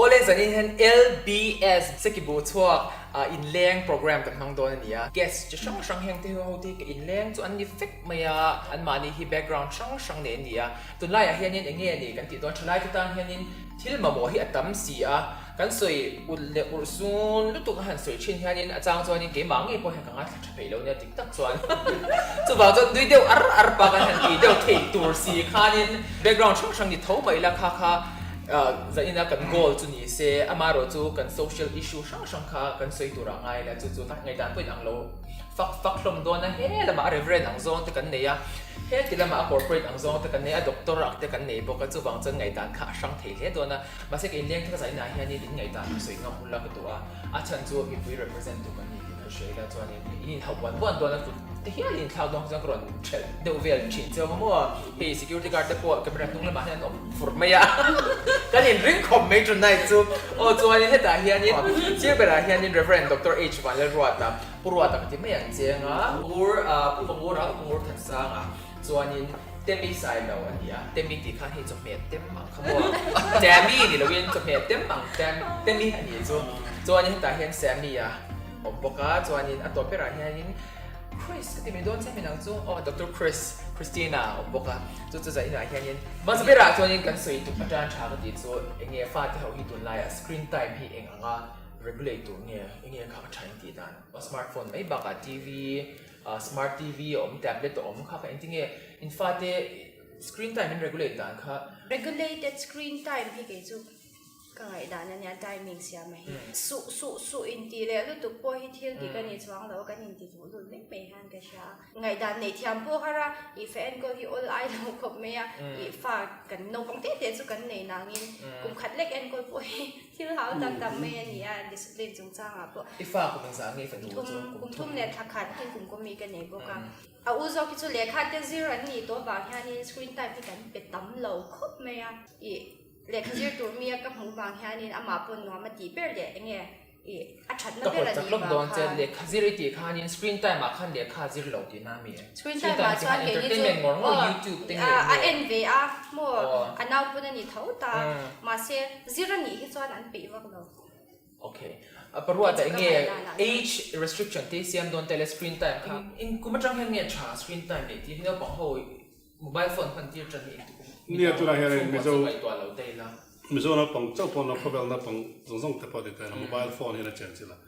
ole zani hen LBS sekibu chuak in leng program kan hang don ania guest chi sang heng te ho ti in leng chu an ni fek maya an mani hi background sang ne nia tun lai a hianin enge ni kan ti don thlai ti tan hianin thil ma mo hi atam si a kan soi ul le ur sun lutuk han soi chin hianin achang chuan in ke mangi po hen kanga thapei lo ne tik tak chuan chu ba chuan dui deu ar pa kan han ti deu thei tur si khanin background sang ni tho mai la kha za ina kan goal chu ni se amaro chu kan social issue sang kha kan soi tura ngai la chu ta ngai dan pui ang lo fak hlom do na he lama reverend ang zong te kan nei a he ti lama corporate ang zong te kan nei a doctor ak te kan nei bo ka chu wang chen ngai dan kha sang thei le do na ma se ke leng tha za ina hian ni din ngai dan soi ngam ula ka to a chan chu if we represent to kan ni ka shei la chuan in hau wan do na te hian in thau dong jang ron chel de vel chin chu mo he security guard te po ka bra tung la ma hian for maya kan in ring khom mai chu nai chu o chuan he ta hian ni chi bera hian in reverend dr h van ruata purwata ka ti mai ang chenga pur ra that sanga chuan in temi sai lo ania temi ti kha he chu me tem ma khamo temi ni lo yin chu me tem mang temi ani chu chuan in ta hian sami ya boka chuan in atopera hian in Chris, kasi may doon sa minang so, Dr. Christina, boka, so sa ina hiyan mas pera so yung kanso ito patan chaka dito, inge fati how hitun laya screen time hi nga regulator niya, inge kakachayang titan. O smartphone may baka TV, smart TV o tablet o kakainting in fati screen time in regulate dan ka. Regulated screen time hi kayo kangai dana niya timing siya mahi su inti le lu tu po hi thil di kan ni chuang lo kan inti tu lu le me han ka sha ngai dan nei thiam po hara I fan ko hi all I lo khop me ya I fa kan no pang te chu kan nei nangin kum khat lek en ko po hi thil hau tam me ni ya discipline chung chang a po I fa ko bang sa ngai fan chu kum thum ne thakhat kin kum ko mi kan nei bo ka a uzo ki chu le khat te zero ni to ba hian ni screen time hi kan pe tam lo khop me ya I le khajir tur mi ka hmu bang hianin ama pon no ma ti per le nge a that na bela ni ba don che le khajir ti khanin screen time ma khan le khajir lo ti na mi screen time ma chuan ke ni chu YouTube ting a NV a mo anau pun ni thau ta ma se zero ni hi chuan an pe wak lo okay parwa ta nge age restriction te siam don tele screen time kha in kumachang hen nge cha screen time le ti no pang ho mobile phone khan ti chan niนี่ตัวอะไรเนี่ยมิโซนะปังเจ้าปนนะพบนะปังส่งแต่พอดีแต่โมบายโฟนนี่นะเจนสิละ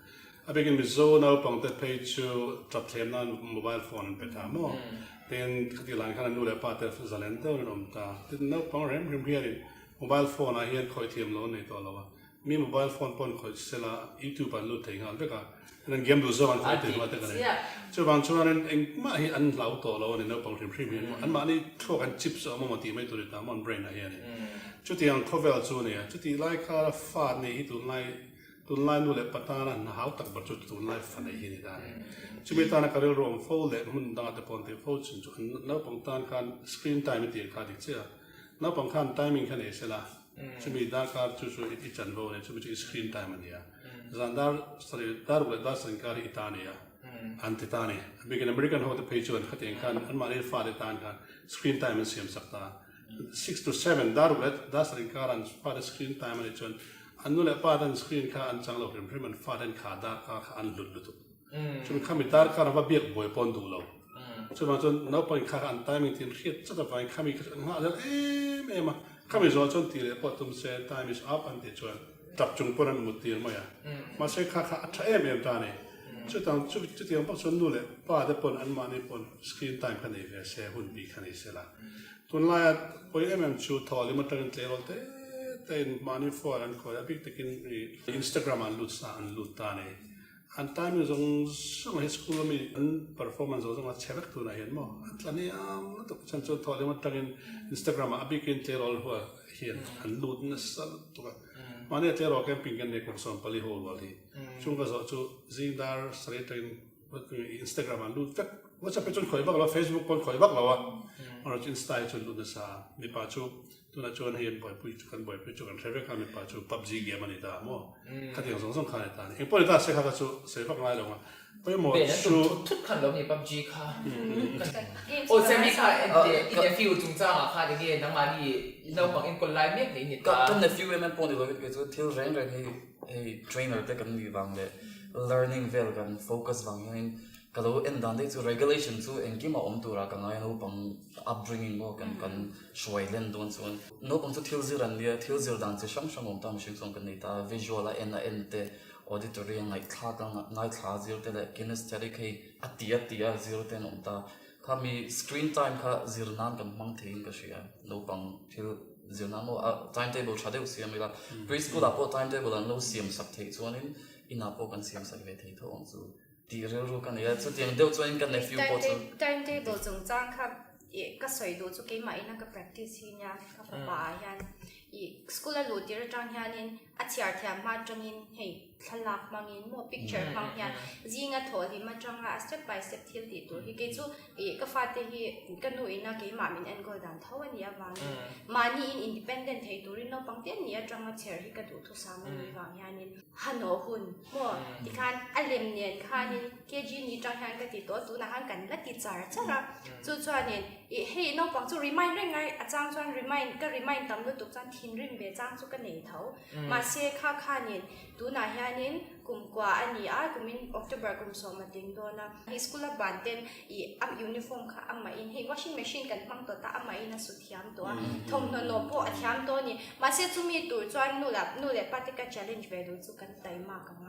อาเบกินมิโซนะปังแต่เพจชูจับเทมนั้นโมบายโฟนเป็นทางมั้งแต่ที่หลังขนาดนู้นเลยป้าแต่ฟิซาเลนเตอร์นั่นตาที่นั่นปังเริ่มเฮียนี่โมบายโฟนอ่ะเฮียคอยเทียมโลในตัวเราว่ามีโมบายโฟนปนคอยเสละยูทูบอันลุ้นถึงอันเด็กอ่ะนั่นเกมดูโซนคอยถึงว่าแต่กันเลยช่วงบางช่วงนั้นเองมาเห็นอันเหล่าตัวเราเนี่ยเราปังเทียมพรีเมียมอันมานี่ทั่วกันชิปส์มันมาตีไม่ตัวเดียวแต่มันเบรนอะไรเนี่ยจุดที่ยังทว่าจูเนี่ยจุดที่ไล่ข้าฟาดเนี่ยตุนไล่นู่นเลยปัตตานันหาวตักบัดจุดตุนไล่ฟันในที่นี่ได้จุดมีตานักเรียนรวมโฟล์เลยมันดังแต่ปนที่โฟล์จุดนับปังตานการสกรีนไทม์ที่ยังขาดอีกเจ้านับปังขั้นไทมิ่งขั้นเอเสละจุดมีด้านการจุดอีจันโบเนี่ยจุดมีสกรีนไทม์เนี่ยจันดาร์สรีดาร์บุลดาร์สังการอิตาเนียอันติตาเนี่ยเป็นอเมริกันโฮเทลเพจวันขัดเองกันอันมาเรียนฟาดตานกันสกรีนไทม์มันเสียมสักตา6 to 7 darulet dasring karan pada screen time ani chon anule padan screen ka an changlo prem fadan kha da ka an lut chumi khami dar ka ra biak boy pon du lo chuma chon no point kha an timing tin khiat chata vai khami nga da ma khami zo chon ti le potum se time is up and the chon tap chung poran mutir ma ya ma se kha atha ta ne chutang chutiang pa chon nu le pa de pon an ma ni pon screen time ka nei ve se hun bi kha nei se la tuần lai bây em chú thọ li mà trăng tê rồi tên money for anh coi là biết tekin Instagram anh lút ta này anh ta mình dùng xong hết school mình anh performance dùng là chevek tu này hiện mà anh là này nó tụi chân chú thọ li mà trăng Instagram anh biết cái tê rồi hoa hiện anh lút nó sao tụi mà này tê rồi cái pin cái này cũng xong pali hole vào đi chúng ta chú zindar straight Instagram anh lút WhatsApp จนข่อยบักเรา Facebook คนข่อยบักเราอ่ะเราจินสไตล์จนลุ้นซามีป่าชู ตัวนั้นชวนเห็นบ่อยพูดกันเทรเวลกันเป็นปัจจุบัน PUBG เกมมันนี่ตามั่วขัดอย่างสองข้างนี่ตาเองพอดีตาเสียข้าก็สู้เสียฟังง่ายลงอ่ะไปหมดชูทุกขันแล้วนี่ PUBG ค่ะโอ้เซมิค่ะอินเดียฟิวจุงจ้างอ่ะค่ะเดี๋ยวนี้นังมานี่เราบางเอ็นคนไลน์เมียกนี่นี่ก็ในฟิวมันปนอยู่เลยก็จะที่เร่งให้เทรนเนอร์ได้กันมีบางเลย learning เวลกัน focus บางอย่างก็เราเอ็นดันได้จู่ regulation จู่เอ็นกี่มาอมตัวรักกันไงเราบัง upbringing ก็กันช่วยเล่นด้วยส่วนเราบังจู่ที่เราเรียนที่เราดันจะช่างอมตามสิ่งส่งกันนี่ตา visual เอ็นเต auditory ไงคลากันไงคลาซิลเตเลย kinesthetic ให้อัตติซิลเตนอมตาข้ามี screen time ข้าซิลนั้นกันมั่งเทงก็เชียเราบังที่ซิลนั้นว่า timetable ชาเดียวเสียไม่ละ preschool อ่ะพอ timetable นั้นเราเสียมสักเทส่วนนี้อินาพอกันเสียมสักเวทีทั้งจู่ดีเรื่องกันเนี่ยสุดยังเดียวส่วนกันในฟิวพอจู่ timetable จงจ้างครับก็สวยดูจุกี้มาอินัก practice เนี่ยครับป่ายันschool ละรู้ที่เราจ้างยันนี่อาชีพที่มาจังยินให้ทลักมังยินมัว picture มังยันจิงอ่ะถอดที่มาจังอ่ะ step by step ที่ติดตัวที่เกี่ยวกับฟาดที่กันดูอินักกี่มามินเอ็นก็ดันเท่าวันนี้วางมานี่ independent ให้ตัวริโนปังเตียนนี่จังมาเชียร์ที่กันดูทุกสามัญวางยันนี่ฮันโนหุ่นมัวที่คันอันเล่มเนี่ยคันนี่เกี่ยจีนี่จังยันกันติดตัวตัวนั้นกันและติดใจใช่ไหมจู่ๆเนี่ยให้น้องปังจู่ remind ได้ไงอาจารย์ชวน remind ก็ remind ตามด้วยตุกจันทิ้งริมเบจ้างจู่กันเหนียวมาเสียค่าเนี่ยตัวนั้นยันนี่กุมกว่าอันนี้กุมิน October กุมสองมาดิ้งโดนะให้สกุลบันเต็นยูนิฟอร์มค่ะอันมาอินให้ washing machine กันฟังตัวตาอันมาอินน่ะสุดยอดตัวทงโนโปอัดยามตัวนี่มาเสียจู่มีตัวจวนนู่นแหละปฏิกัด challenge ไปดูจู่กันไตมากกันไง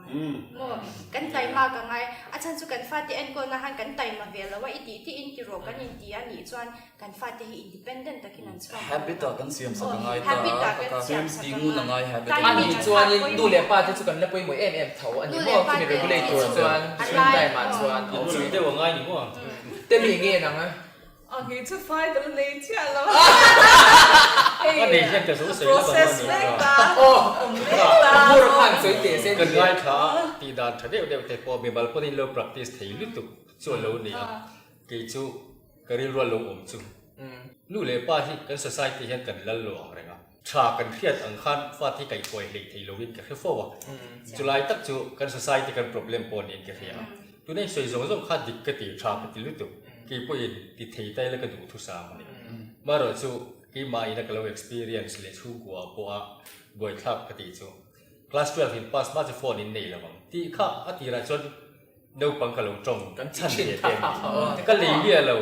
โม่กันไตมากกันไงอาจารย์จู่กันฟาดที่เอ็นก็นะฮันกันไตมาเวลแล้วว่าอีที่อินที่โรกันอินที่อันนี้จวนกันฟาดที่ independent ตะกินันสว่าง habit กันเสียมสักไง habit กันเสียมสัก ตีงูนังไง habit อันนี้จวนดูแลป้าที่จุกันแล้วไปหมวยเอ็มเท่าอันนี้ก็คือ regulator จวนได้มาจวน我觉得我爱你嘛。เต็มอย่างเงี้ยนังอ่ะ哦，你出发都累chết了。那你现在就是谁了？ process 累吧？โอ้พูดผ่านสวยเตะเส้น 跟爱他，地单他这个แต่พอมีบาลพอดีเรา practice ที่ลุตุส่วนเราเนี่ยกิจก็เรียนรู้เราอมจุนู่นเลยป้าที่กัน society เห็นกันละหลวงอะไรเงี้ยชากันเครียดอังคันฟาที่ไก่ป่วยเลยที่เราวินกันแค่ฟว่าจุลัยตักจุกัน society กัน problem ปนเองกันเฮียตัวนี้ส่วนสองข้าดิกติชาปฏิลุตุกี่ป่วยติดที่ได้แล้วก็ดูทุสามเนี่ยมาเราจุกี่มาอีนักเรา experience เลยชูกัวปัวบ่อยทับปฏิจุ class 12เห็น pass มาจะฟอนอินนี่ละมั้งที่ข้าอธิราชนเดาปังกะเราจงกันชันเดียเต็มก็เลยเรียเรา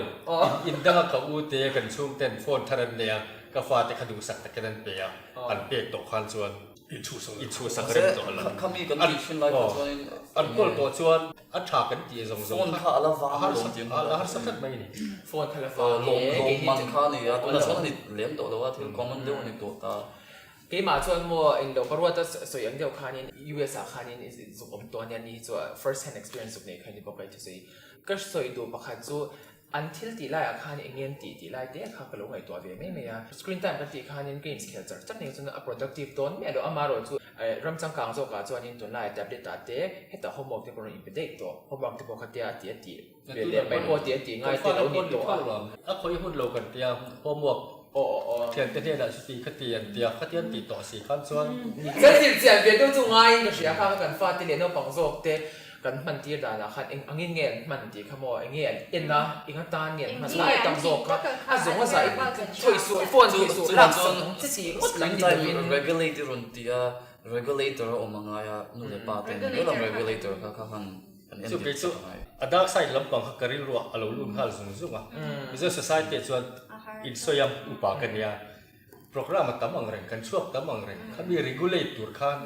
อินดังกับอูเตกันชุ่มเต้นฟอนทารันเนียก็ฟาดขดูสักตะกันเปียอันเปียตกขันชวนอิชูสักเรื่องตัวละข้ามีกันที่ชินไลฟ์ตัวนี้อันก็ตัวชวนอันฉากกันตีสองสอง ฟอนข้าละฟ้าลงจริง แล้วหัดสักไม่นี่ โฟนทะเลฟ้า ลงมันข้านี่ตัวนั้นนี่เลี้ยงตัวแล้วว่าที่คอมมานโดนี่ตัวตากี่มาจวนมัวอินโดเพราะว่าตัวสวยอย่างเดียวคันนี้ US อาคันนี้สุขมตัวนี้นี่ตัว first hand experience สุขเนี่ยคันนี้บอกไปจะสิก็สวยดูประคันจู่ until ตีไล่อาคารเองเงี้ยตีไล่เด็กเขาก็ลงไอ้ตัวเบี้ยไม่เมีย screen time กันตีคันนี้ games เขียนจัดเนี่ยจน productive ตัวนี้เราเอามาเราจู่รำจังกลางโซกาจวนนี้ตัวไล่แต่เด็กตัดเด็กให้แต่ homework ที่คนอินไปเด็กตัว homework ที่พวกเขาเตี้ยเรียนไปพอเตี้ยง่ายเตี้ยเราเนี่ยตัวอ่ะคอยหุ่นเรากันเตี้ยพอหมวกเทียนเตี้ยน่ะสติขเตียนเตี้ยขเตียนตีต่อสี่ขั้นส่วนก็สิ่งเสียเบี้ยตัวจู่ง่ายก็เสียค่ากันฟาดที่เรียนเอาปังโซกเตกันมันตีด่าละคันเองเงี้ยมันตีขโมยเงี้ยเอ็นนะอีกตาเนี่ยมันไล่ตังโซกก็สงสัยช่วยสวยฟอนช่วยสวยรักสนที่สี่มุดหลัง regulator รุ่นเตี้ย regulator ออกมาไงอ่ะนู่นเลยป้าเป็นเรื่อง regulator ข้าคันสุกิจุอดาใส่ลำปังฮักกริรัวอารมณ์ลุ่นฮัลสุงสุงอ่ะมิจะ society ชวนอินโซยามอุปการเนี่ยโปรแกรมตั้มอังเรงกันช่วงตั้มอังเรงเขามี regulator คัน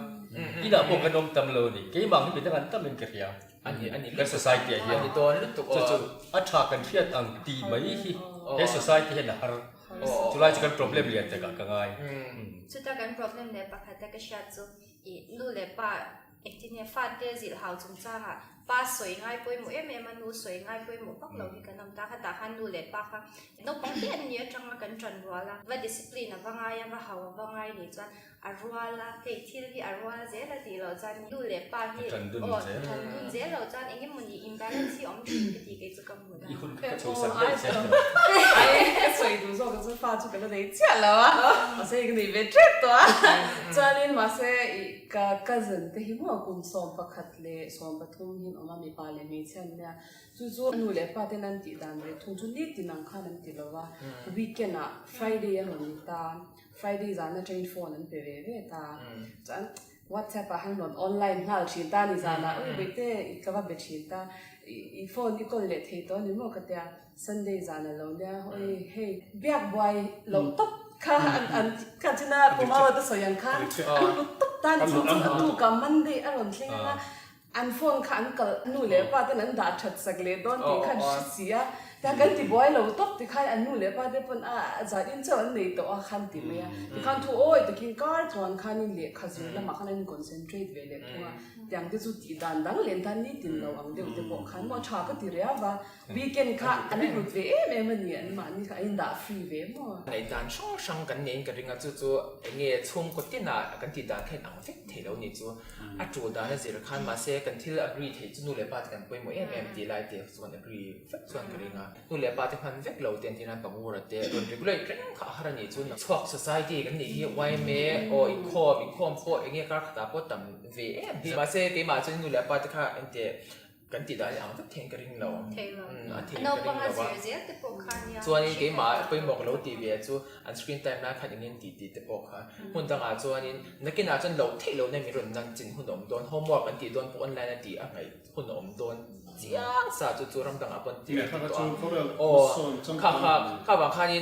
ที่น่าพวกขนมตั้มโลนี่กี่บางที่เป็นตั้งตั้มเป็นกระเทียมอันนี้เป็น society เฮียตัวนึกตัวจุอัชากันเทียดอังตีไม่ฮีใน society เห็นนะฮะจุฬาจะกัน problem เรียนแต่กันง่ายสุดท้ายกัน problem เนี่ยปะค่ะแต่ก็ชัดจู่นู่นเลยป้าเอ็กที่เนี่ยฟาดเตี้ยสิเขาจงจ้าค่ะป้าสวยง่ายป่วยหมูมันนูสวยง่ายป่วยหมูปักเราที่กันน้ำตาค่ะแต่ฮันนู่นเลยป้าค่ะนกปังเตี้ยเนี่ยจังมากันจันรัวละว่า discipline ว่าง่ายว่าเขาว่าง่ายนี่จันอารัวละเฮ้ยที่ที่อารัวเจ๊ละตีเราจันนู่นเลยป้าที่จันดุนเจ๊เราจันเองมันมี imbalance ที่อมที่ที่กี่จุดกำหนดอีคุณก็ชูสังเกตใช่ไหม水读说可是发出个那得钱了啊，所以个你别这多。这里嘛是一个 cousin 的，我公送不卡嘞，送不通hin，我们没把嘞没钱呢，就努力把的那地单嘞，通常你地能看能地了哇，weekend 啊 ，Friday 很容易打 ，Friday 咱那 train phone 能别别打，咱 WhatsApp 啊，很多 online 哈，其他你咱那，为的一个话别其他。i phone i call le thei to ni mo ka tia Sunday zana lo nia oi hey biak boy lo top ka an ka china puma wa to soyang kha lu top tan chu tu ka Monday aron thlenga an phone kha an kal nu le pa te nan da that sak le don ti khan sia ta kan ti boy lo top ti khai an nu le pa te pon a za in chon nei to a khan ti me ti khan thu oi to kin kar chon khan ni le khazur la ma khan an concentrate ve le thunga yang te chu ti dan dang len tan ni tin lo ang de te bo khan mo tha ka ti ria wa weekend kha an ru ve me man ni an ma ni kha in da free ve mo ในด้านช่องช่างกันเน้นกันเรื่องจู่ๆเงี้ยช่วงกดที่น่ะกันที่ด้านแค่หนังเฟกเทแล้วนี่จู่อ่ะจู่ด้านนั้นสิเราคันมาเสียกันที่ agree ที่จู่นู่นเลยป้ากันไปหมดดีไลท์เดียวส่วน agree เฟกส่วนกันเรื่องนู่นเลยป้าที่พันเฟกเราเต็มที่นั่นปังวัวเดียวโดน regulate เรื่องข้าหานี่จู่น่ะชอบ society กันนี่ไว้เมย์โอ้อีคอมพวกเงี้ยก็ตาพวกต่ำเวมาเสียที่มาจู่นู่นเลยป้าที่ข้าเอ็นเดียกันที่ด้านอย่างเฟกเทงกันเรื่องเราเทงกันเรื่องเราส่วนนี้ที่มาไปบอกเราทีวีจู่อันสกรีนไทม์น่าขัดอย่างนี้ดีแต่บอกค่ะหุ่นต่างอาส่วนนี้นักกินอาจจะเราเทเราในมีรุ่นนั่งจินหุ่นอมโดนโฮมเวิร์กกันที่โดนพวกออนไลน์นั่นดีอะไรหุ่นอมโดนเจ้าสาจู่รำต่างอาปนที่โอ้ข้าบางครั้งนี้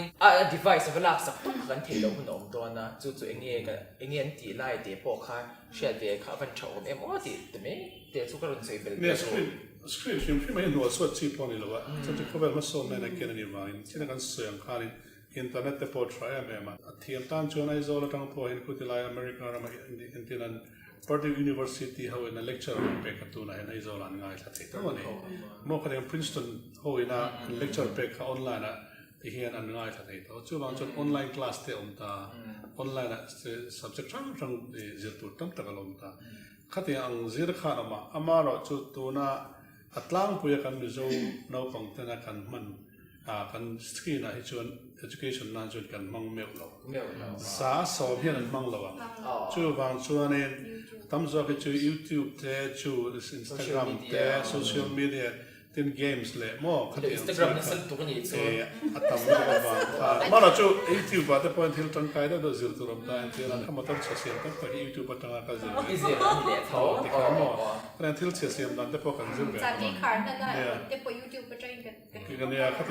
device เวลาสักกันเทเราหุ่นอมโดนนะจู่เองเงี้ยตีไล่เดี๋ยวบอกค่ะเชื่อเดี๋ยวข้าวันเช้าเอ็มโอ้ดีแต่ไม่เดี๋ยวสุกรุ่นใส่เบลเนี่ยscreen film filmไม่หนัวสวดชีพอนี่หรอวะจะจะเขาแบบมาส่งในเกณฑ์นี้มาที่นั่นกันเสียงคาริอินเทอร์เน็ตแต่พอทรายอะไรมาเทียมตันชวนไอโซลตั้งพอเห็นคุติลายอเมริกามาอินที่นั่น Purdue University เขาเป็น lecturer ไปกับตัวไหนไอโซลันง่ายสักทีตัวนี้เมื่อเขาเรียน Princeton เขาเป็น lecturer ไปกับออนไลน์นะที่เห็นอันง่ายสักทีตัวจู่บางจุดออนไลน์คลาสเตอมตาออนไลน์นะ subject ช่างเจตุตั้งแต่กันลงตาขัดยังจีรขานามาอามาเราจุดตัวน่ะอัตลังปุยกันมิโซนาวปังเตนะกันมันกันสกีนะที่ชวน education นั่นชวนกันมังเมลเราสาสอบเพียงมังเราจู่บางชวนเนี่ยตั้มจะไปจู่ YouTube เตะจู่ Instagram เตะ social media เต้น games เลยมั่วขัดยัง Instagram นั่นสุดตัวนี้จู่อัตลังเราบ้างมาเราจู่ YouTube แต่พอที่เราตั้งใจได้เราจิลตัวเราได้ที่เราทำมาตั้งเสียงตั้งแต่ YouTube ตั้งแต่ก็จิลอีซี่นี่แหละเขาที่เขามั่วแต่ที่เราเสียงนั่นแต่พอกันจิลแบบจากที่ขาร์นั่นน่ะเดี๋ยวไป YouTube ไปเจอกันกันเนี่ยขั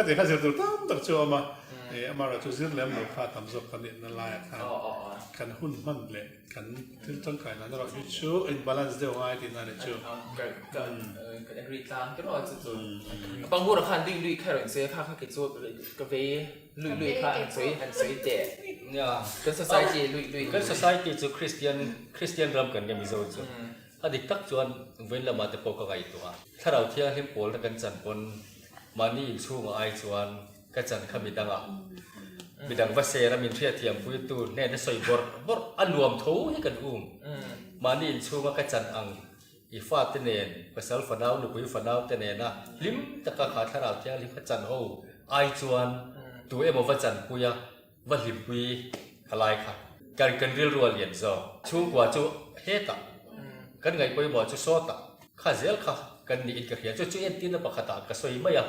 ดยังจิลตัวตั้งจู่มามาเราจู่จิลเล่มเราพาทำจบกันเนี่ยนั่นแหละกันหุ่นมันเลยกันที่ตั้งใจนั้นเราจู่ imbalance เดียวง่ายที่นั่นจู่กันagree ตามก็รอจู่บางวัวเราคันลุยแค่หลังเสียค่ากิจวัตรกาแฟลุยค่าอันสวยเด็ดเนี่ยกัน society ลุยกัน society จู่ Christian รำกันยังมีโซ่จู่อดีตตักจวนเว้นละมาแต่ปกติตัวถ้าเราเที่ยวเห็นโพลกันจันปนมานี่ชูมาไอจวนกันจันขมิดังอ่ะมิดังว่าเซรามินเทียเทียมปุยตูแน่ได้สวยบดอันรวมทูให้กันมานี่ชูมากันจันอังอีฟ้าเตเนนภาษาฝนดาวหรือปุยฝนดาวเตเนนะลิมตะกะขาถ้าเราเที่ยวลิมกันจันโฮไอจวนตัวเอ็มว่าจันปุยว่าลิมปุยอะไรค่ะกันเรียลรัวเลียนซอชูกว่าจูเฮตะกันไงไปบอกจะโซตะข้าเซลค่ะกันนี่อินกับเฮียจู่เอ็นตีนปะขตากระสวยไม่ยัง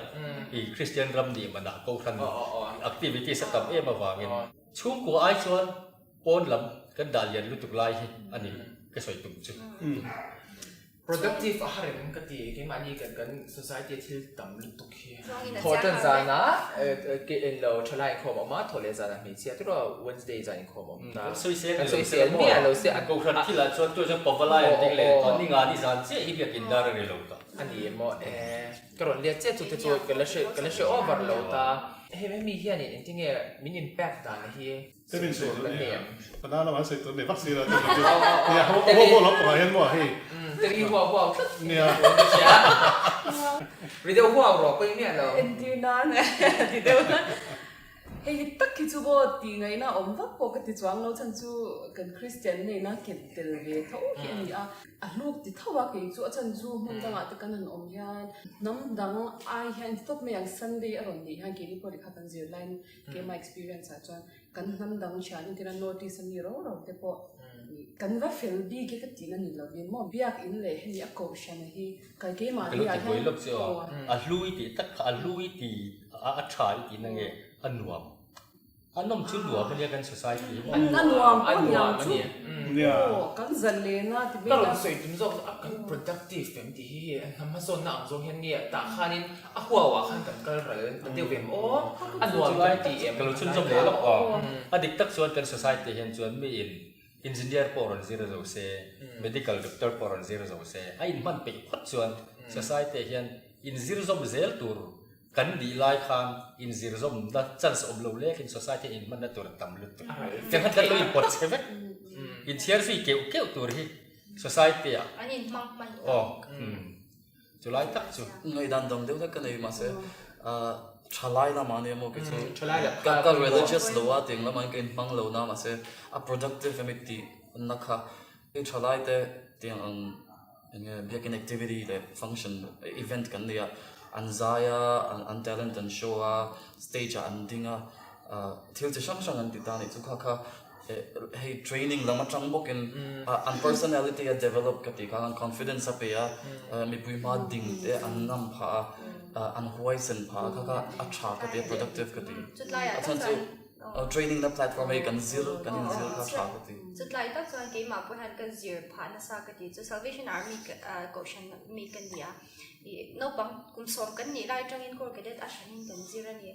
อีคริสเตียนรำดีมันหนักกูทันแอคทิวิตี้สตัมเอมาวางเงินช่วงกูไอชวนปนลำกันดาเลียนลุตุกไลอันนี้กระสวยตุ่มจู่ productive อาหารมันก็ดีที่มันนี่กัน society ที่ต่ำลุตุกเฮียพอจนจานะเกณฑ์เราทลายข้อมูลมาทอเลจานะมีเสียที่เรา Wednesday จานี่ข้อมูลนะสวยเสียเนี่ยเราเสียอันกูทันที่ละชวนตัวจะปอบไลน์ดิ้งเลยตอนนี้งานที่จานเสียอีเบียกินดาร์เรลล์อันนี้มั่วกระโดดเลี้ยเจ้าจุดกันแล้วเชื่อ over เราตาเฮ้ยไม่มีเฮียนี่จริงๆมี impact ตาเฮียเป็นส่วนเนี่ยตอนนั้นเราใส่ตัวเนี่ยวัคซีนเราเนี่ยเขาบอกเราบอกเห็นว่าเฮ้ยแต่อีหัวเนี่ยวิดีโอหัวเราไปเนี่ยเราเอ็นดีนั่นเนี่ยดีเดียว เฮ้ยตักคิดจูบอตีไงนะอมวักปกติจวงเราฉันจูกันคริสเตียนเนี่ยนะเก็บเตลเวทเขาเห็นนี่ลูกติดเท่าว่าเกี่ยวจูฉันจูมันจังตะกันนั่นอมยันน้ำดังไอเห็นตบไม่ยังซันเดย์อารมณ์ดีฮันเกี่ยวกับพอดีขับกันซีไลน์เกี่ยวกับ experience อาจารย์กันน้ำดังฉันที่นั่น notice นี่เราแต่พอกันว่าเฟลบีก็ตีนั่นนี่เราเรียนมั่วบิากอินเลยเห็นนี่ก็ฉันที่กันเกี่ยวมา ก็ ที่ รู้ อา จัก จาร ไว้ ย์ ลบเสียลุยตีตักลุยตีชายตีนั่งเองอันหนวมอันน้ำชุดหนวมมันเรียกกัน society อันนั้นวางอันยาวชุด Yeah. กันจันเลยนะที่ ตลอดสวยจุนจอกกัน productive เป็นที่ทำมาโซนหนังโซนเห็นเนี่ยแต่ข้านินหัวว่าขันกันก็เรินแต่เดี๋ยวเว็มโอ้อันรวมกันที่ก็รู้ชุดจำเลยแล้วก็อดีตตักส่วนกัน society เห็นส่วนมีengineer ปอร์นซีโร่เซ medical doctor ปอร์นซีโร่เซไอ้มันไปพัดส่วน society เห็น in zero zone เซลตัวกันดีไลค์คัน in zero zone ดัชจันส์อบลูเล็ก in society in มันนั่นตัวต่ำลุดจังหันกันเลยปวดเซฟin เชียร์ฟีเกี่ยวตัวที่ society อ่ะ อันนี้มัน อ๋อจุลัยตักจุ ngay dan dong deu ta kan ei ma se chalai la mane mo ke chu ชลายแบบ ka religious lo wa ting la man ken pang lo na ma se a productive amity na kha e chalai te ting ang biakin activity le function event kan dia anzaya an talent and show a stage an dinga thil che sang sang an ti ta ni chu kha kha hey training lama chang bokin an personality a develop ka ti ka an confidence a pe a mi pui ma ding te an nam pha an horizon pha kha kha a tha ka te productive ka ti จุดไล่อะ a ตั้ chan งใจ chu training the platform e kan zil kan in zil kha tha ka ti จุดไล่ตั้งใจเกี่ยมาพูดหันกันซีร์ผ่านนักสักทีจุด Salvation Army ก็ฉันมีกันเดียนอกบางกลุ่มสอบกันนี่ไล่จังอินโคก็ได้อาชันกันซีร์นี่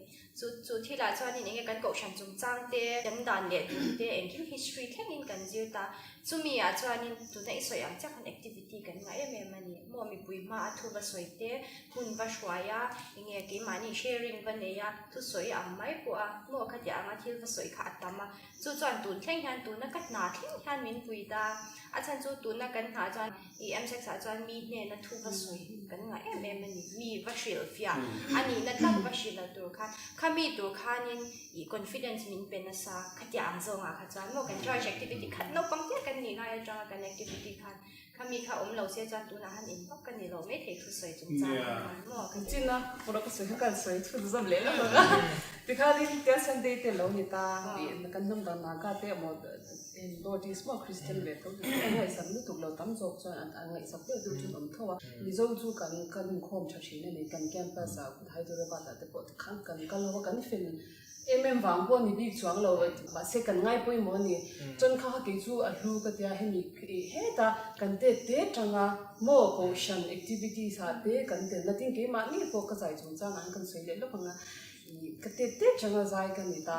จุดที่ไล่ส่วนนี้เนี่ยกันก็ฉันจงจ้างเตะยันดันเนี่ยเตะเอ็งคิว history แค่นี้กันซีร์ตาจุมีอาส่วนนี้จุดในส่วนอย่างจาก activity กันไงเอ็มมันนี่มัวมีปุยมาทุบสวยเตะหุ่นวัชวายะยังไงกี่มานี่ sharing วันนี้ยะทุสวยอ่ะไม่ปัวมัวขัดยามาที่วัสวยขาดตามาจุดจวนตุนแข่งขันตุนนักกัดหนาแข่งขันมินปุยตาอาจารย์จุดตุนนักกันหาจวนEM ศึกษาจวนมีเนี่ยนัทุบสวยกันไงเอ็มมันนี่มีวัชิลฟิอาอันนี้นักตั้งวัชิลตัวค่ะข้ามีตัวข้านี่confidence มินเป็นนักสักขัดยาอันทรงอ่ะขัดจวนมัวกัน joy activity ขัดนกปังเตี้ยกันนี่ไล่จังกัน activity ขัดข้ามีข้าเราเสียจวนตุนอาหารอินพวกกันนี่เราไม่เททุสวยจงจ้างมัวกัน จริงนะพวกเราก็สวยกันสวยชุดจำเลยแล้วที่ข้าที่เตะสันเดย์เตะเราเนี่ยตากันน้ำตาลนาเตะหมดโดยที่สมอคริสเตียนเวทก็ไงสักนิดถูกเราตั้งจบจนไงสักเพื่อดูจุดอ่อนเขาว่ามิโซจูกันโคมชัดชินในกันแกมปัสสาวะไทยตัวบ้านแต่ปวดข้างกันเราว่ากันฟินวางพวกนี้บิ๊กช่วงเราว่าเสกันง่ายปุ่ยมันนี่จนเขาเกี่ยวจูลูกที่ให้มีเฮตากันเตะจังอ่ะโมโกชันแอคทิวิตี้สัตย์กันเตะนั่นทิ้งเกี่ยมานี่พวกก็ใจจงจ้างกันสวยเลยลูกพังอ่ะกันเตะจังอ่ะใจกันนี่ตา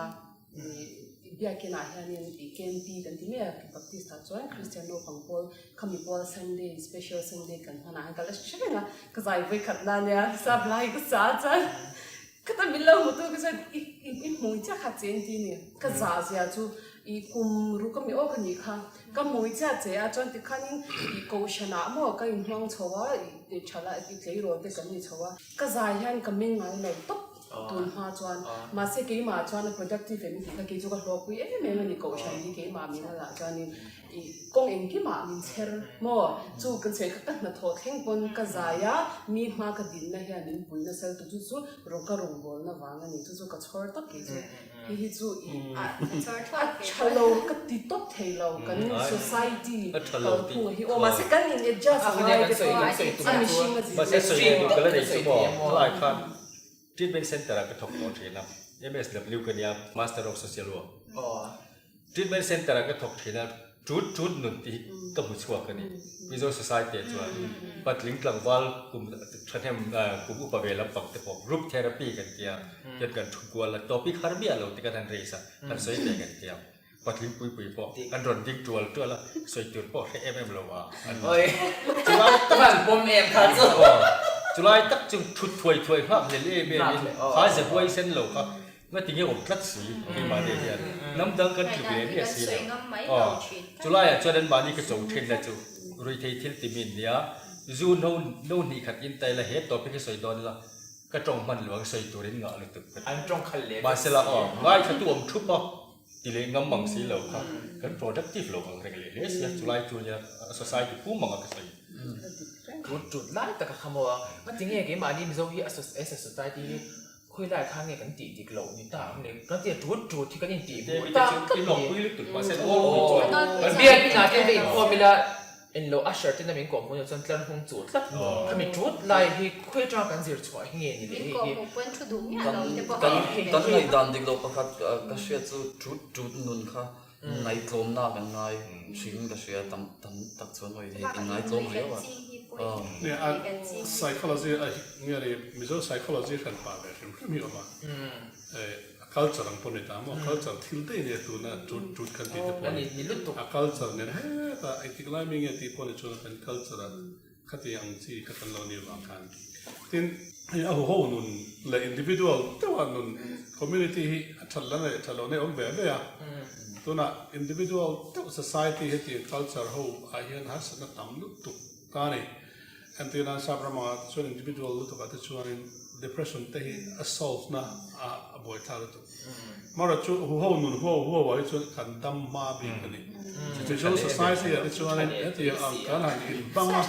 เบียกินอาหารนี่เกมปีกันที่เนี่ยบัพติสต์จอยคริสเตียโนพังพอลขามีพอลซันเดย์สเปเชียลซันเดย์กันนะกันแล้วใช่ไหมนะก็ใจไปขัดนั่นเนี่ยสับไล่ก็สาใจก็ต้องมีเรื่องตัวก็จะอีมวยจ้าขัดเจนทีเนี่ยก็จ่าเสียจูอีกุมรู้ก็มีโอ้กันอีกครั้งก็มวยจ้าเจ้าจนที่ขั้นอีโกชนะมั่วก็อีห้องชัวอีชนะอีเจโรเด็กกันนี่ชัวก็จ่ายันก็ไม่ง่ายเลยตุ๊บตุนมาจวนมาเสกมาจวน productive เอ็มก็กี่จุกหลอกวิเอ็มนี่โกชันที่กี่มามีนั่นแหละจวนนี่อีกงเอ็งกี่มามีเชอร์มั่วจูกันเสกกันนัดทอดแห่งบนก็จ่ายามีมาก็ดินนะเฮียนี่ปุยนะเซลตุจูรงก็รงบอลนะวางนี่จูก็ชอร์ตักกี่จูฮีจูอีชะโลก็ติดตบเทโลกัน society เราพูดฮีโอมาเสกันนี่เนี่ยจ้าสมัยก็ตัวอันนี้ชิงก็ มาเสียสุดดูกันเลยสมองหลายครั้งtreatment center ก็ถกตัวเทนะ MSW กันเนี่ย Master of Social Work treatment center ก็ถกเทนะจุดหนุนที่ก็มุ่งชัวกันนี่ Visual Society ชัวปัดลิงก์กลางวัลกลุ่มทันเทมกลุ่มอุปเวลปังแต่พอ group therapy กันเดียวเกี่ยวกับทุกวันละ topic ฮาร์บี้เราที่กันทันเรซ่าทันสวยเด็กกันเดียวปัดลิงก์ปุยพออันรอนดิ้งตัวละสวยจุดพอให้ เราว่าเฮ้ยจุฬาตั้งปมเอ็มครับจุฬาตักจึงชุดถวยภาพเล่เบี้ยหาจะไว้เส้นเหลวครับเมื่อที่นี้ผมทัดสีที่มาเดียนน้ำดังกันจุดเบี้ยสีเลยจุฬาจวนนั้นมานี่ก็จงเทนนะจูรุยเททิลติมินเนี่ยจูโน่นี่ขัดยินแต่ละเหตุต่อไปก็สวยดอนละ กระจงมันหลวงใส่ตัวเรนงาเลยตึก อันตรงคันเล็ มาเสละอ๋อง่ายถ้าตัวผมทุบป่ะทีเล็กงำมังสีเหลวครับกัน productive เหลวของเรื่องเลยเสียจุฬาจุฬา society ผู้มังก็ใส่ จุดไล่แต่ก็คำว่ามันจริงๆเกมอันนี้มีโซฮีอสโซไซตี้คุยได้ข้างเนี่ยกันตีดิกโลนี่ตามเนี่ยก็จะจุดที่กันตี เดี๋ยว บุ อี ตา กหลงคุยลึกตึกมาเสร็จโอ้โห มันเบียดที่นาที่เป็นพอมีละเอ็นโลอัชเชอร์ที่นั่นเป็นกลุ่มมันจนเริ่มคงจุดแล้วถ้ามีจุดไล่ที่คุยจ้ากันเสียช่วยเงี้ยนี่เลย เป็นกองหัวเปิ้ลชุดดุเนี่ย กัน เราจะบอก กัน ให้ กันในด้านดิกโลประคัดก็เชื่อจุดนุนค่ะในกลมหน้ากันไงชิงก็เชื่อตักส่วนไว้ในในกลมเรียกว่า เนี่ยpsychology เนี่ยเลยมิโซ psychology กันป่าแบบนี้มีออกมาculture อังปนิตามว่า culture ทิลเตเนี่ยตัวน่ะจุดกันที่ตัว อันนี้มีลุตุก culture เนี่ยเฮ้ยแต่ไอ้ที่ไล่มีเงี้ยที่ปนิชนเป็น culture ขัดยังที่ขัดกันเราเนี่ยบางครั้งทีนี้เอาหัวนุ่นเลย individual แต่ว่านุ่น community ชัดแล้วเนี่ยชัดเราเนี่ยออกแบบเลยอ่ะตัวน่ะ individual แต่ society ที่ culture หัวไอ้เหี้ยนั่นสักตั้มลุตุกกันนี่อันที่นั่นทราบประมาณส่วน individual ลุตุกแต่ส่วน depression ที่ assault นะบ่อยท่าลุตุกมาเราช่วยหัวนุ่นหัวไว้ช่วยกันดำมาบีกันนี่ social society ที่ส่วนนี้ที่อังกันหันอินบังมา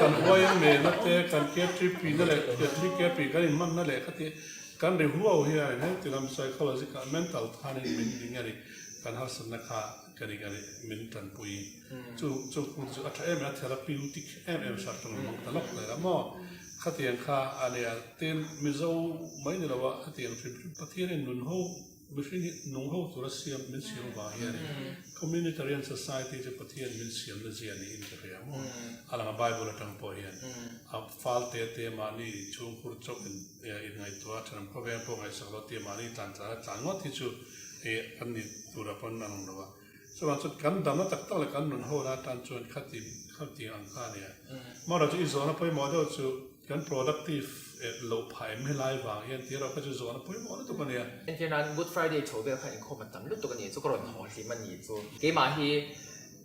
กันหัวยังเมย์นั่นเองกันเก็บทริปปีนั่นแหละเก็บทริปเก็บปีกันอินมันนั่นแหละก็ที่กันเรื่องหัวเฮียเนี่ยที่เรา psychology กัน mental ท่านี่มันยังไงกันหาสันนักกันมันตันปุยจู่อัตราอัตรา therapeutic สัตว์ตรงนั้นตลกเลยละมั่วขัดยังข้าอะไรเต็มมิโซไม่เนี่ยเราว่าขัดยังทริปปฏิเสธนุ่นหัวไม่ใช่นุ่งหัวตัวเสียมันเสียว่าเฮียนี่ communitarian society จะปฏิเสธมันเสียเลยเสียนี่อินเตอร์เนียมั่วอะไรมาไบเบิลตั้งปอยนฟัลเตะมานี่ช่วงคุรจบอินไงตัวฉันพอเวียนพอไงสักวันเตะมานี่ตันจานงดที่ชูอันนี้ตัวเราเป็นนั่งเราว่าส่วนสุดกันดำนักตักตั้งเลยกันนุ่นหัวนะตันชวนขัดที่อังคารเนี่ยมาเราจะอีโซนไปมาเดี๋ยวชูกัน productive โลภายไม่ไล่บางอย่างที่เราก็จะโซนไปมาแล้วตัวกันเนี่ย อันที่นั้น Good Friday โชว์เบลค่ะอินโคมันตั้มลุตุกันเนี่ยสุกรนหอสิมันนี่จูเกมาฮี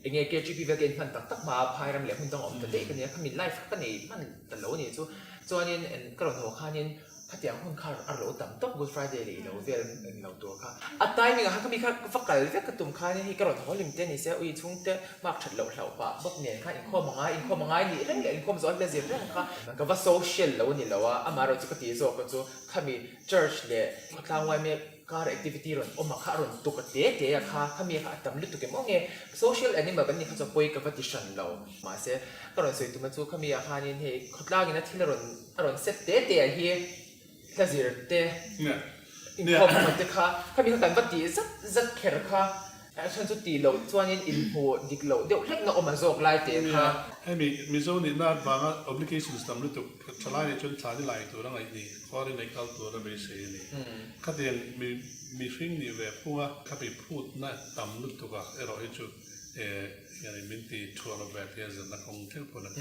เองเกจีพีเวกินพันตักมาพายรำเหลี่ยมหุ่นต้องออกแต่เด็กกันเนี่ยเขามีไลฟ์กันเนี่ยมันแต่แล้วเนี่ยจูอันนี้กรนหัวข้านี่ขัดยังหุ่นข้าอารมณ์ต่ำต้อง Good Friday เลยเราเวลเราตัวข้าอัตตายมีค่ะเขามีค่ะฟักกันเลยกระตุ้มข้าเนี่ยให้กรนหัวลิมเต้นนี่เสียอุ้ยช่วงเต้มากฉัดเหล่าป่ะบอกเนี่ยค่ะอินโคมังไงนี่เรื่องอินโคมสอนเป็นสิ่งเรื่องค่ะมันก็ว่า social แล้วนี่แล้วว่าอามาเราจะกติโซก็จูข้ามี church เนี่ยทางวันมีการ activity รอนอมาข้ารอนตุกเตะค่ะข้ามีค่ะตั้มลุตุกันมองเนี่ย social อันนี้แบบนี้เขาจะป่วยกับ competition เรามาเสียกรนสวยตัวมันจูข้ามีค่ะนี่ให้ขดลากินนะที่รอนเซตเตะเฮียถ้าสิรเตะอินโคมมันจะข้ามีการปฏิจัดแค่ค่ะฉันจะตีเราส่วนนี้อินโฟดิกเราเดี๋ยวเล็กน้อยมาโจกไล่เตะค่ะให้มีโซนนี่น่าบาง obligations ตามรู้ตุกชลายในชนชาที่ไหลตัวนั่งไอ้นี่ข้อที่ในเข้าตัวเราไปเสียนี่ขัดยังมีสิ่งนี้แบบพวกข้าไปพูดน่าตามรู้ตุกอะเราให้จุดอย่างนี้มินตีทัวร์แบบที่จะนักท่องเที่ยวคนนั้น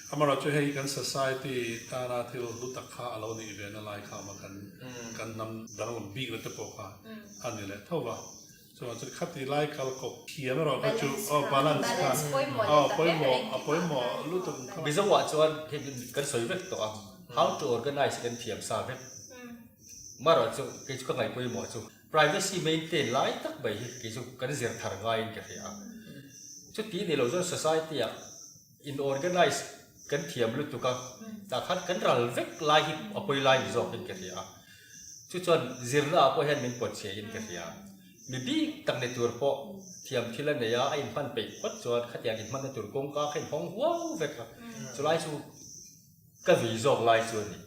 อามาเราจะให้กัน society ตาหน้าที่เรารู้ตักข้าเรานี่เป็นอะไรข้ามากันนำดังลำบีกแล้วจะปกข้าอันนี้แหละเท่าว่าส่วนสุดขัดที่ไล่เขาก็เขียนเราก็จูbalance กันปอยหมอรู้ตัวเขา บิสว่าชวนเห็นกันสวยเวกตัว how to organize กันเทียมสาเวกมาเราจูกิจก็ไงปอยหมอจู privacy maintain ไล่ตักไปกิจกันเสียทางไงกันเสียชุดที่นี่เราจะ society อ่ะ in organize กันเทียมรู้ตัวกันแต่ขัดกันรัลเวกไล่อปอยไล่จบกันเสียชุดชวนจิรละอปอยเห็นมันปวดเสียกันเสียมีบีตั้งในตัวพอเทียมที่เล่นเนี่ยไอ้พันไปปัจจุบันขัดยังอินพันในตัวกงก็เห็นห้องว้าวเวกสุดท้ายชูก็วิจารณ์ไล่ส่วนนี้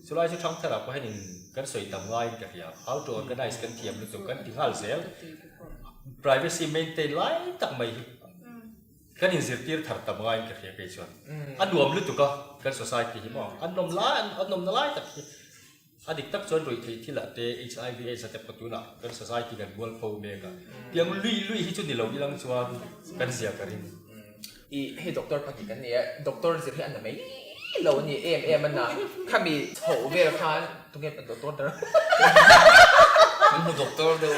สุดท้ายชูทั้งที่เราก็ให้หนึ่งกันสวยต่ำไล่กันอย่างเอาตัวกันได้กันเทียมรู้ตัวกันที่ห้าเซล privacy maintain ไล่ตั้งไม่กันอินสิร์ตีร์ถัดต่ำไล่กันอย่างไปส่วนอันรวมรู้ตัวกัน society ที่มองอันนมไล่ตั้งอดีตตักชนรวยที่ละเตะ HIV/AIDS แต่ปัจจุบันกัน society กันบัวโฟเมกันยังลุยที่จุดนี้เรายังชวนกันเสียกันอีให้ด็อกเตอร์ปฏิกันเนี่ยด็อกเตอร์จะให้อันนั้นไหมเราเนี่ยมันนะข้ามีโถเวลค่ะตรงนี้เป็นด็อกเตอร์นะมันเป็นด็อกเตอร์เดียว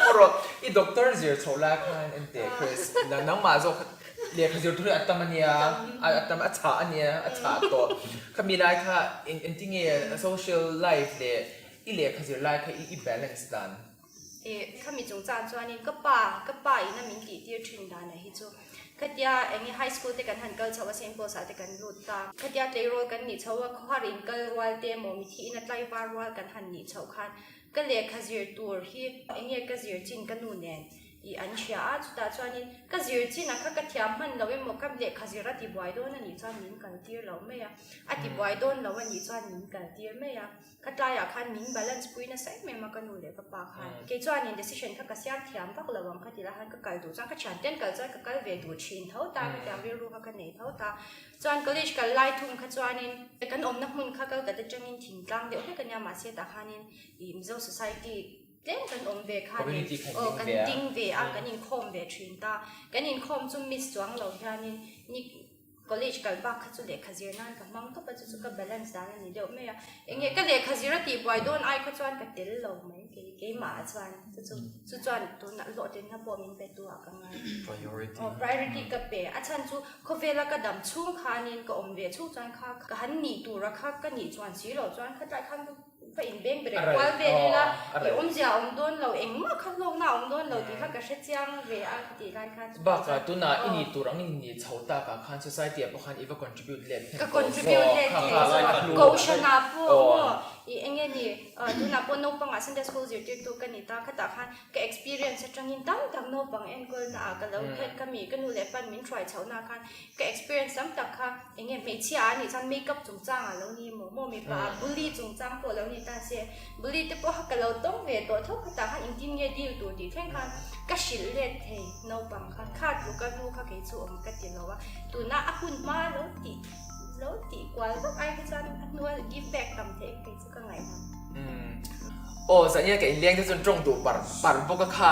เพราะอีด็อกเตอร์จะโถละค่ะอันเดียคือนั่งมาโจ เรียกขจิรทุเรศอัตมันเนี่ยอัตมันอัจฉาเนี่ยอัจฉาตัวขมีไลค์ค่ะอินทิเงีย social life เลยอีเรียกขจิรไลค์ค่ะอี balance ดันข้ามีจงจานจวนนี้ก็ป่าอีน่ะมินตีที่ทรินดานนะฮิจูขัดยาเอ็งไฮสคูลแต่กันหันเกิลชาวเซนโปสาแต่กันรูดตาขัดยาเตโรกันนี่ชาวขวารินเกิลวัลเตโมมิที่นัดไลวาร์วัลกันหันนี่ชาวคันก็เรียกขจิรตัวที่เอ็งขจิรจินกันนู่นเนี่ยอีอันเชียจุดตาจวนนี้ขจิรจินนะข้าก็เทียมมันเราเอ็มกับเรียกขจิรติบวยโดนนี่จวนนี้กันที่เราไม่อะอติบวยโดนเราวันนี้จวนนี้กันที่ไม่อะขัดลายอาคันมินบาลานซ์ปุยนะใส่ไม่มากันนู่นเลยก็ปากคันเกี่ยวกับ decision ข้าก็เสียเทียมพักระวังขัดที่ละหันก็กลดูจังก็ฉันเต้นก็จะก็เวดูชินเท่าตาแต่เรื่องข้าก็เหนื่อยเท่าตาจวน college ก็ไล่ทุ่งข้าจวนนี้แต่กันอมนักมุนข้าก็จะจังอินทิ้งกลางเดี๋ยวให้กันยามาเสียตาคันนี้อีมโซ society เล่นกันอมเวคันนี้กันดิ้งเวกันอินคอมเวทรินตากันอินคอมจุ่มมิสจวงเราแค่นี้นี่college กันบ้าข้าจุเล็กข้าเจียนั่นกันมั่งก็ปัจจุบัน balance ได้นี่เดี๋ยวไม่อะเองก็เล็กข้าเจียรตีบอยโดนไอ้ข้าจวนกันเตลเราไหมเกี่ยมาจวนจวนตัวนั่นโหลดเดนนับบ่มีเป็นตัวกันไง priority กับเปอาจารย์จูเขาเวลาก็ดำชุ่มขานินก็อมเวชุ่มจวนข้าก็หันหนีตัวรักข้าก็หนีจวนสีเราจวนข้าใจข้าไปอินเบงไปเลยว่าเวนี่ละเดี๋ยวเจ้าโดนเราเองมาข้าลงหน้าโดนเราที่ข้าก็เช็ดจังเวอาที่ได้ข้าบ้าค่ะตัวน่ะอินี่ตัวรังอินี่ชาวตากคัน society พวกคันอีก contribute เล่นก็ contribute เล่นก็ชนะพวกอีเองนี่ตัวน่ะพวกน้องปังอ่ะ Sunday school อยู่ที่ตัวกันนี่ตาข้าตาคันก็ experience จังยินตั้งน้องปังเอ็นก็น่ะก็แล้วแค่ก็มีก็นู่นแหละปันมิน try ชาวนาคันก็ experience ซ้ำตักค่ะเองไม่เชี่ยนี่ฉัน make up จงจ้างอ่ะแล้วนี่โมมีปา bully จงจ้างพวกแล้วนี่ตาเสีย bully แต่พวกก็เราต้องเวตัวเท่าข้าตาคันอินทิเนียดีตัวดีแท่งคันก็ชิลเล่เทน้องปังคันคาดลูกก็ลูกข้าเกี่ยวกับก็ติดแล้วว่าตัวน่ะอาคุณมาแล้วตีกว่าแล้วไอ้ก็จะนัว give back ตำเทคไปสักไงนะโอ้สัญญาแกอินเลี้ยงที่จนตรงตัวปั่นพวกก็ค่ะ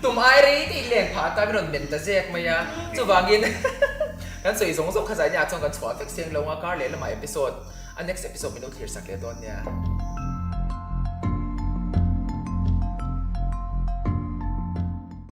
ตุ่มไอ้รีที่เลี้ยงผาตายไม่โดนเบนตะเจกมา呀จู่วางินงั้นสื่อส่งขจายอยากจงกันชัวร์ฟิกเสียงลงอาการเลยละหมา episode อัน next episode ไม่ต้องเทียร์สักเลยตอนเนี้ย